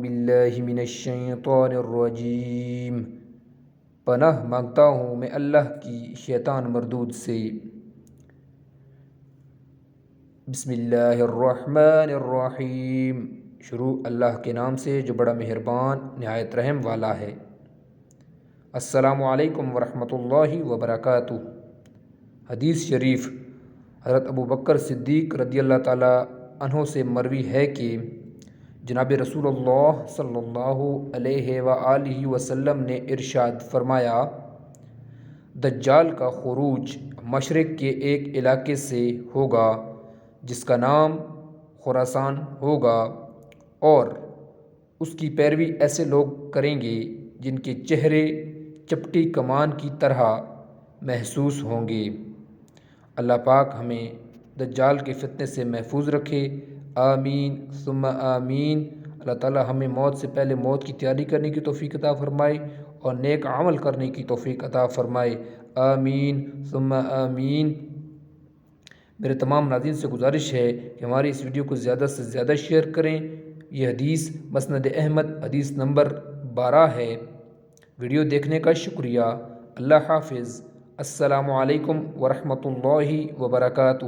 باللہ من الشیطان الرجیم، پناہ مانگتا ہوں میں اللہ کی شیطان مردود سے۔ بسم اللہ الرحمن الرحیم، شروع اللہ کے نام سے جو بڑا مہربان نہایت رحم والا ہے۔ السلام علیکم ورحمۃ اللہ وبرکاتہ۔ حدیث شریف حضرت ابو بکر صدیق رضی اللہ تعالیٰ عنہ سے مروی ہے کہ جناب رسول اللہ صلی اللہ علیہ وآلہ وسلم نے ارشاد فرمایا، دجال کا خروج مشرق کے ایک علاقے سے ہوگا جس کا نام خراسان ہوگا، اور اس کی پیروی ایسے لوگ کریں گے جن کے چہرے چپٹی کمان کی طرح محسوس ہوں گے۔ اللہ پاک ہمیں دجال کے فتنے سے محفوظ رکھے، آمین ثم آمین۔ اللہ تعالی ہمیں موت سے پہلے موت کی تیاری کرنے کی توفیق عطا فرمائے اور نیک عمل کرنے کی توفیق عطا فرمائے، آمین ثم آمین۔ میرے تمام ناظرین سے گزارش ہے کہ ہماری اس ویڈیو کو زیادہ سے زیادہ شیئر کریں۔ یہ حدیث مسند احمد حدیث نمبر 12 ہے۔ ویڈیو دیکھنے کا شکریہ۔ اللہ حافظ۔ السلام علیکم ورحمۃ اللہ وبرکاتہ۔